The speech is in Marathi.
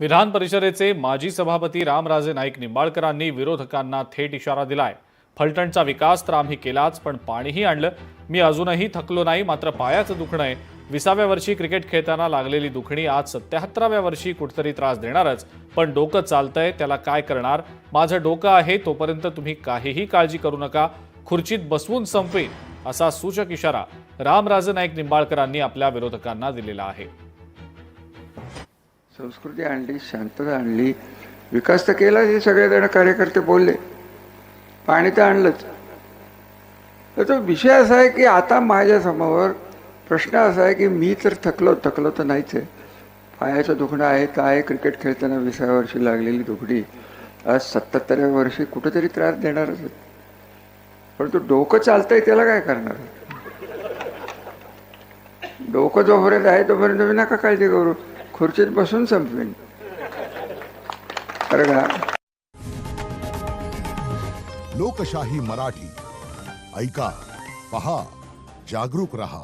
विधान परिषदेचे माजी सभापती रामराजे नाईक निंबाळकरांनी विरोधकांना थेट इशारा दिलाय। फलटणचा विकास तर आम्ही केलाच, पण पाणीही आणलं। मी अजूनही थकलो नाही, मात्र पायाचं दुखणं आहे। 20व्या वर्षी क्रिकेट खेळताना लागलेली दुखणी आज 77व्या वर्षी कुठतरी त्रास देणारच, पण डोकं चालतंय त्याला काय करणार। माझं डोकं आहे तोपर्यंत तुम्ही काहीही काळजी करू नका, खुर्चीत बसवून संपवेन, असा सूचक इशारा रामराजे नाईक निंबाळकरांनी आपल्या विरोधकांना दिलेला आहे। संस्कृती आणली, शांतता आणली, विकास तर केला, हे सगळेजण कार्यकर्ते बोलले, पाणी तर आणलंच। तर तो विषय असा आहे की आता माझ्यासमोर प्रश्न असा आहे की मी तर थकलो तर नाहीच आहे, पायाचं दुखणं आहे तर आहे, क्रिकेट खेळताना 20व्या वर्षी लागलेली दुखणी आज 77व्या वर्षी कुठेतरी त्रास देणारच आहे। पण तो डोकं चालतंय त्याला काय करणार? डोकं जोपर्यंत आहे तोपर्यंत तुम्ही नका काळजी करू, खुर्चीत बसून संपवेन। बरं का? लोकशाही मराठी ऐका, पहा, जागरूक रहा।